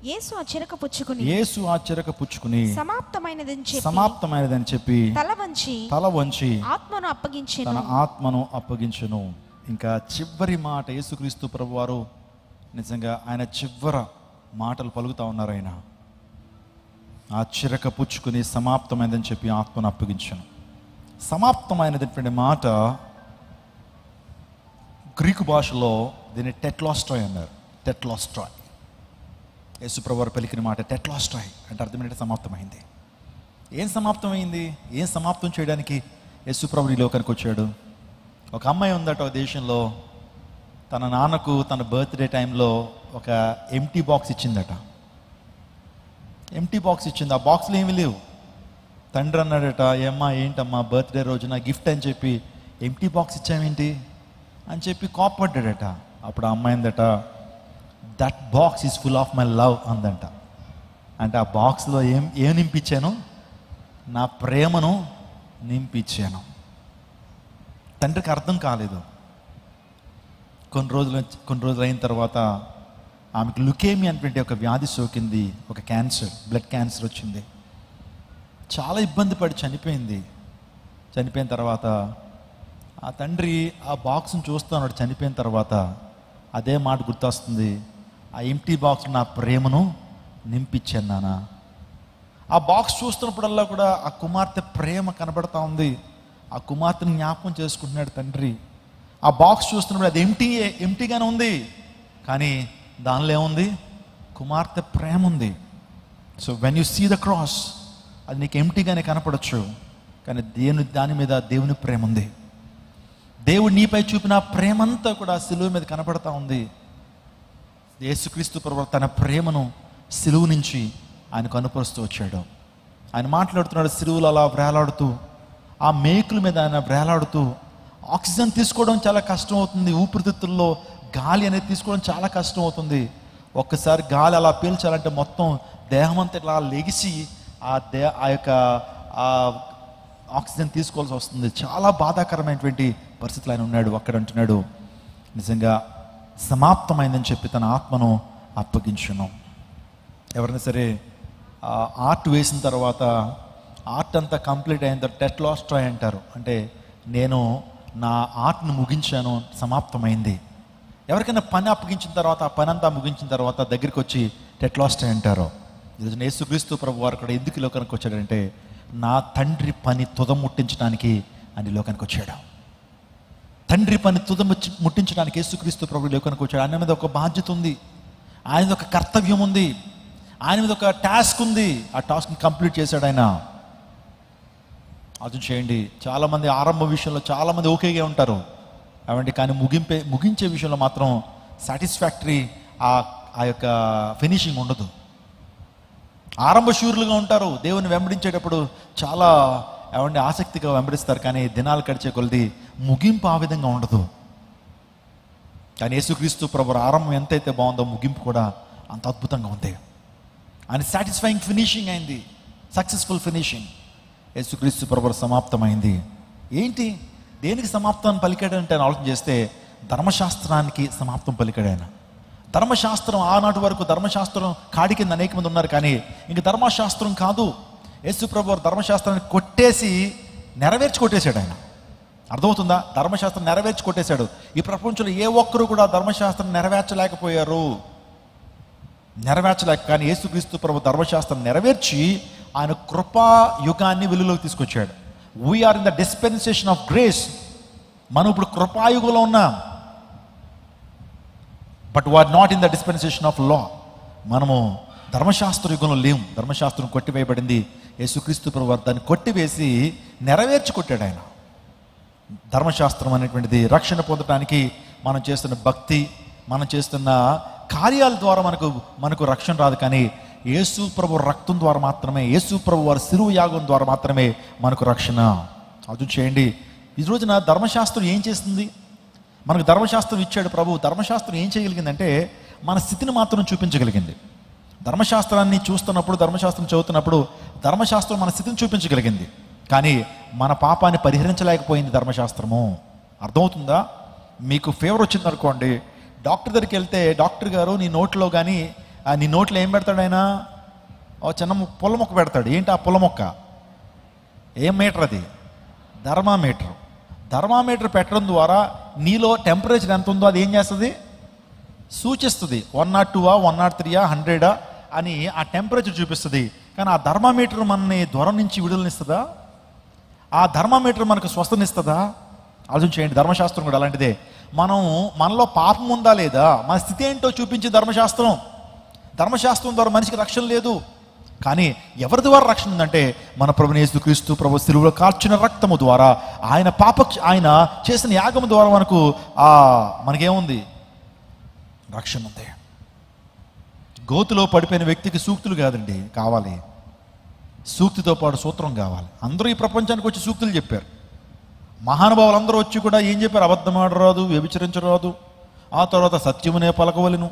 యేసు ఆ చిరక పుచ్చుకుని సమాప్తమైనదని చెప్పి తల వంచి తన ఆత్మను అప్పగించెను. ఇంకా చివరి మాట యేసుక్రీస్తు ప్రభువారు నిజంగా ఆయన చివరి మాటలు పలుకుతా ఉన్నారు. ఆయన ఆ చిరక పుచ్చుకుని సమాప్తమైనదని చెప్పి ఆత్మను అప్పగించెను. సమాప్తమైనటువంటి మాట గ్రీకు భాషలో దీన్ని టెట్లాస్ట్రాయ్ అన్నారు. టెట్లాస్ట్రాయ్, యేసుప్రభువారు పలికిన మాట టెట్లాస్ట్రాయ్ అంటే అర్థం ఏంటంటే సమాప్తమైంది. ఏం సమాప్తమైంది? ఏం సమాప్తం చేయడానికి యేసుప్రభు ఈ లోకానికి వచ్చాడు? ఒక అమ్మాయి ఉందట ఒక దేశంలో, తన నాన్నకు తన బర్త్డే టైంలో ఒక ఎంటీ బాక్స్ ఇచ్చిందట. ఎంటీ బాక్స్ ఇచ్చింది. ఆ బాక్స్లో ఏమీ లేవు. తండ్రి అన్నాడట, ఏమ్మా ఏంటమ్మా బర్త్డే రోజున గిఫ్ట్ అని చెప్పి ఎంటీ బాక్స్ ఇచ్చామేంటి అని చెప్పి కోప్పడ్డాడట. అప్పుడు ఆ అమ్మాయి అందట, that box is full of my love అందంట. అంటే ఆ బాక్స్లో ఏం నింపించాను? నా ప్రేమను నింపించాను. తండ్రికి అర్థం కాలేదు. కొన్ని రోజులు అయిన తర్వాత ఆమెకు లుకేమియా అనేటువంటి ఒక వ్యాధి సోకింది. ఒక క్యాన్సర్, బ్లడ్ క్యాన్సర్ వచ్చింది. చాలా ఇబ్బంది పడి చనిపోయింది. చనిపోయిన తర్వాత ఆ తండ్రి ఆ బాక్స్ని చూస్తున్నాడు. చనిపోయిన తర్వాత అదే మాట గుర్తొస్తుంది, ఆ ఎంటీ బాక్స్ నా ప్రేమను నింపించాను నాన్న. ఆ బాక్స్ చూస్తున్నప్పుడల్లా కూడా ఆ కుమార్తె ప్రేమ కనబడతా ఉంది. ఆ కుమార్తెను జ్ఞాపకం చేసుకుంటున్నాడు తండ్రి. ఆ బాక్స్ చూస్తున్నప్పుడు అది ఎంటీగానే ఉంది, కానీ దానిలో ఏముంది? కుమార్తె ప్రేమ ఉంది. So when you see the cross, అది నీకు ఎంటీగానే కనపడచ్చు, కానీ దాని మీద దేవుని ప్రేమ ఉంది. దేవుడు నీపై చూపిన ప్రేమంతా కూడా సిలువ మీద కనపడతా ఉంది. యేసుక్రీస్తు ప్రభువు తన ప్రేమను సిలువ నుంచి ఆయన కనుపరుస్తూ వచ్చాడు. ఆయన మాట్లాడుతున్నాడు సిలువలో అలా వేలాడుతూ, ఆ మేకుల మీద ఆయన వేలాడుతూ. ఆక్సిజన్ తీసుకోవడం చాలా కష్టం అవుతుంది. ఊపిరితిత్తుల్లో గాలి అనేది తీసుకోవడం చాలా కష్టం అవుతుంది. ఒక్కసారి గాలి అలా పీల్చాలంటే మొత్తం దేహం అంతా ఇలా లెగిసి ఆ యొక్క ఆక్సిజన్ తీసుకోవాల్సి వస్తుంది. చాలా బాధాకరమైనటువంటి పరిస్థితులు ఆయన ఉన్నాడు. అక్కడ అంటున్నాడు, నిజంగా సమాప్తమైందని చెప్పి తన ఆత్మను అప్పగించును. ఎవరైనా సరే ఆర్ట్ వేసిన తర్వాత, ఆర్ట్ అంతా కంప్లీట్ అయిన తర్వాత టెట్లాస్ట్రాయ్ అంటారు. అంటే నేను నా ఆర్ట్ను ముగించాను, సమాప్తమైంది. ఎవరికైనా పని అప్పగించిన తర్వాత, ఆ పని అంతా ముగించిన తర్వాత దగ్గరికి వచ్చి టెట్లాస్ట్రాయ్ అంటారు. ఈరోజు యేసుక్రీస్తు ప్రభు వారు కూడా ఎందుకు లోకానికి వచ్చాడంటే, నా తండ్రి పని తుదముట్టించడానికి ఆయన లోకానికి వచ్చాడు. తండ్రి పని ముట్టించడానికి యేసుక్రీస్తు ప్రభు లోకానికి వచ్చాడు. ఆయన మీద ఒక బాధ్యత ఉంది, ఆయన మీద ఒక కర్తవ్యం ఉంది, ఆయన మీద ఒక టాస్క్ ఉంది. ఆ టాస్క్ని కంప్లీట్ చేశాడు ఆయన. అది చేయండి. చాలామంది ఆరంభ విషయంలో చాలామంది ఓకేగా ఉంటారు అవండి, కానీ ముగించే విషయంలో మాత్రం సాటిస్ఫాక్టరీ ఆ యొక్క ఫినిషింగ్ ఉండదు. ఆరంభ శూరులుగా ఉంటారు, దేవుని వెంబడించేటప్పుడు చాలా ఏమంటే ఆసక్తిగా వెంబడిస్తారు, కానీ దినాలు గడిచే కొలది ముగింపు ఆ విధంగా ఉండదు. కానీ యేసుక్రీస్తు ప్రభు ఆరంభం ఎంతైతే బాగుందో ముగింపు కూడా అంత అద్భుతంగా ఉంది. ఆయన సాటిస్ఫైయింగ్ ఫినిషింగ్ అయింది, సక్సెస్ఫుల్ ఫినిషింగ్. యేసుక్రీస్తు ప్రభు సమాప్తమైంది. ఏంటి, దేనికి సమాప్తం పలికాడంటే ఆలోచన చేస్తే ధర్మశాస్త్రానికి సమాప్తం పలికాడు ఆయన. ధర్మశాస్త్రం ఆనాటి వరకు ధర్మశాస్త్రం కాడి కింద అనేక మంది ఉన్నారు, కానీ ఇంక ధర్మశాస్త్రం కాదు. యేసు ప్రభు ధర్మశాస్త్రాన్ని కొట్టేసి నెరవేర్చి కొట్టేశాడు ఆయన. అర్థమవుతుందా? ధర్మశాస్త్రం నెరవేర్చి కొట్టేశాడు. ఈ ప్రపంచంలో ఏ ఒక్కరు కూడా ధర్మశాస్త్రం నెరవేర్చలేకపోయారు. కానీ యేసుక్రీస్తు ప్రభు ధర్మశాస్త్రం నెరవేర్చి ఆయన కృపా యుగాన్ని వెలుగులోకి తీసుకొచ్చాడు. We are in the dispensation of grace. మనం ఇప్పుడు కృపాయుగంలో ఉన్నాం, but we are not in the dispensation of law. మనము ధర్మశాస్త్ర యుగంలో లేము. ధర్మశాస్త్రం కొట్టివేయబడింది. యేసుక్రీస్తు ప్రభు దాన్ని కొట్టివేసి నెరవేర్చి కొట్టాడు ఆయన. ధర్మశాస్త్రం అనేటువంటిది రక్షణ పొందడానికి మనం చేస్తున్న భక్తి, మనం చేస్తున్న కార్యాల ద్వారా మనకు రక్షణ రాదు, కానీ యేసు ప్రభు రక్తం ద్వారా మాత్రమే, యేసు ప్రభు వారి శిలువ యాగం ద్వారా మాత్రమే మనకు రక్షణ. అది చేయండి. ఈ రోజున ధర్మశాస్త్రం ఏం చేస్తుంది? మనకు ధర్మశాస్త్రం ఇచ్చాడు ప్రభు. ధర్మశాస్త్రం ఏం చేయగలిగిందంటే మన స్థితిని మాత్రం చూపించగలిగింది. ధర్మశాస్త్రాన్ని చూస్తున్నప్పుడు, ధర్మశాస్త్రం చదువుతున్నప్పుడు ధర్మశాస్త్రం మన స్థితిని చూపించగలిగింది, కానీ మన పాపాన్ని పరిహరించలేకపోయింది ధర్మశాస్త్రము. అర్థమవుతుందా? మీకు ఫీవర్ వచ్చింది అనుకోండి, డాక్టర్ దగ్గరికి వెళ్తే డాక్టర్ గారు నీ నోట్లో కానీ నీ నోట్లో ఏం పెడతాడు ఆయన? ఓ చిన్న పుల్ల మొక్క పెడతాడు. ఏంటి ఆ పుల్ల మొక్క? ఏం మీటర్ అది? థర్మామీటర్. థర్మామీటర్ పెట్టడం ద్వారా నీలో టెంపరేచర్ ఎంత ఉందో అది ఏం చేస్తుంది? సూచిస్తుంది. 102 103 100 అని ఆ టెంపరేచర్ చూపిస్తుంది. కానీ ఆ థర్మామీటర్ మనని జ్వరం నుంచి విడుదలనిస్తుందా? ఆ థర్మామీటర్ మనకు స్వస్థనిస్తుందా? ఆలోచించేయండి. ధర్మశాస్త్రం కూడా అలాంటిదే. మనలో పాపం ఉందా లేదా, మన స్థితి ఏంటో చూపించే ధర్మశాస్త్రం. ధర్మశాస్త్రం ద్వారా మనిషికి రక్షణ లేదు. కానీ ఎవరి ద్వారా రక్షణ ఉందంటే మన ప్రభువైన యేసుక్రీస్తు ప్రభు శిలువలో కార్చిన రక్తము ద్వారా, ఆయన చేసిన యాగము ద్వారా మనకేముంది? రక్షణ ఉంది. గోతులో పడిపోయిన వ్యక్తికి సూక్తులు కాదండి కావాలి, సూక్తితో పాటు సూత్రం కావాలి. అందరూ ఈ ప్రపంచానికి వచ్చి సూక్తులు చెప్పారు. మహానుభావులు అందరూ వచ్చి కూడా ఏం చెప్పారు? అబద్ధం ఆడరాదు, వ్యభిచరించరాదు, ఆ తర్వాత సత్యమునే పలకవలను,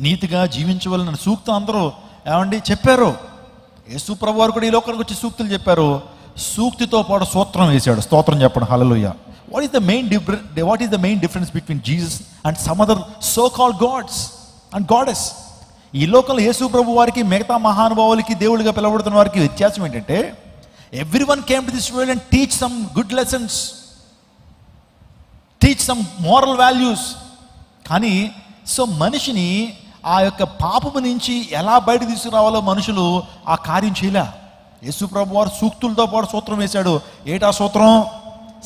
నీతిగా జీవించవలను సూక్తం అందరూ ఏమండి చెప్పారు. యేసు ప్రభు వారు కూడా ఈ లోకానికి వచ్చి సూక్తులు చెప్పారు. సూక్తితో పాటు సూత్రం వేశాడు. స్తోత్రం చెప్పండి. Hallelujah. What is the main difference between Jesus and some other so called gods and goddess? ఈ లోకంలో యేసు ప్రభు వారికి మిగతా మహానుభావులకి దేవుడిగా పిలవబడుతున్న వారికి వ్యత్యాసం ఏంటంటే, everyone came to this world and teach some good lessons, teach some moral values. కానీ మనిషిని ఆ యొక్క పాపము నుంచి ఎలా బయట తీసుకురావాలో మనుషులు ఆ కార్యం చేయలే. యేసు ప్రభు వారు సూక్తులతో పాటు సూత్రం వేశాడు. ఏటా సూత్రం?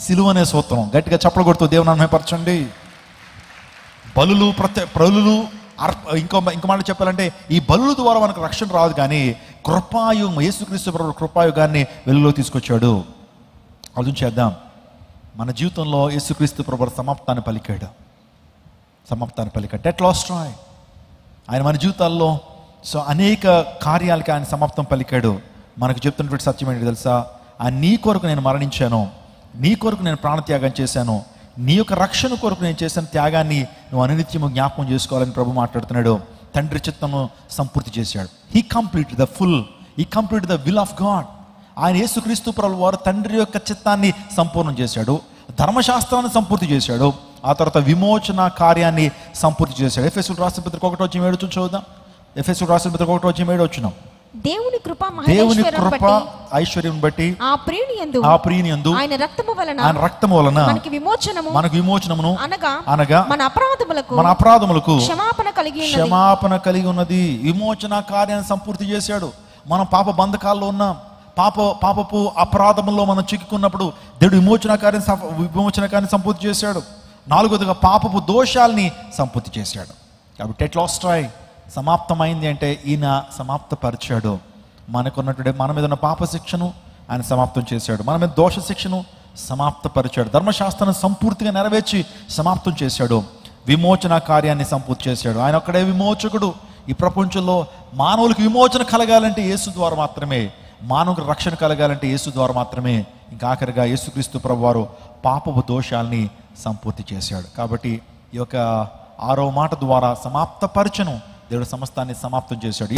సిలువ అనే సూత్రం. గట్టిగా చప్పలు కొడుతూ దేవుని మహిమపరచండి. బలులు ఇంకో మాట చెప్పాలంటే, ఈ బలుల ద్వారా మనకు రక్షణ రాదు, కానీ కృపాయుగం, యేసుక్రీస్తు ప్రభు కృపాయుగాన్ని వెలుగులో తీసుకొచ్చాడు. ఆలోచించేద్దాం. మన జీవితంలో యేసుక్రీస్తు ప్రభు సమాప్తాన్ని పలికాడు. టెట్లాస్ట్రాయ్. ఆయన మన జీవితాల్లో అనేక కార్యాలకి ఆయన సమాప్తం పలికాడు. మనకు చెప్తున్నటువంటి సత్యం ఏంటి తెలుసా? నీ కొరకు నేను మరణించాను, నీ కొరకు నేను ప్రాణత్యాగం చేశాను, నీ యొక్క రక్షణ కొరకు నేను చేసిన త్యాగాన్ని నువ్వు అనునిత్యము జ్ఞాపకం చేసుకోవాలని ప్రభు మాట్లాడుతున్నాడు. తండ్రి చిత్తము సంపూర్తి చేశాడు. He complete the will of God. ఆయన యేసుక్రీస్తు ప్రభు వారు తండ్రి యొక్క చిత్తాన్ని సంపూర్ణం చేశాడు, ధర్మశాస్త్రాన్ని సంపూర్తి చేశాడు, ఆ తర్వాత విమోచన కార్యాన్ని సంపూర్తి చేశాడు. ఎఫెసీయులకు రాసిన పత్రిక 1:7 చూద్దాం. ఎఫెసీయులకు రాసిన పత్రిక 1:7 దేవుని కృప ఐశ్వర్యం బట్టి ఆ ప్రియుని యందు ఆయన రక్తము వలన మనకి విమోచనమును అనగా మన అపరాధములకు క్షమాపణ కలిగి ఉన్నది. విమోచన కార్యాన్ని సంపూర్తి చేశాడు. మనం పాప బంధకాల్లో ఉన్నాం. పాపపు అపరాధముల్లో మనం చిక్కుకున్నప్పుడు దేవుడు విమోచన కార్యాన్ని సంపూర్తి చేశాడు. 4వదిగా పాపపు దోషాల్ని సంపూర్తి చేశాడు. కాబట్టి టెట్లాస్ట్రాయ్ సమాప్తమైంది అంటే ఈయన సమాప్తపరిచాడు. మన మీద ఉన్న పాప శిక్షను ఆయన సమాప్తం చేశాడు. మన మీద దోష శిక్షను సమాప్తపరిచాడు. ధర్మశాస్త్రాన్ని సంపూర్తిగా నెరవేర్చి సమాప్తం చేశాడు. విమోచన కార్యాన్ని సంపూర్తి చేశాడు. ఆయన ఒక్కడే విమోచకుడు. ఈ ప్రపంచంలో మానవులకు విమోచన కలగాలంటే యేసు ద్వారా మాత్రమే, మానవులకు రక్షణ కలగాలంటే యేసు ద్వారా మాత్రమే. ఇంకా ఆఖరిగా యేసుక్రీస్తు ప్రభువారు పాపపు దోషాల్ని సంపూర్తి చేశాడు. కాబట్టి ఈ యొక్క 6వ మాట ద్వారా సమాప్తపరచను దేవుడు సమస్తాన్ని సమాప్తం చేశాడు.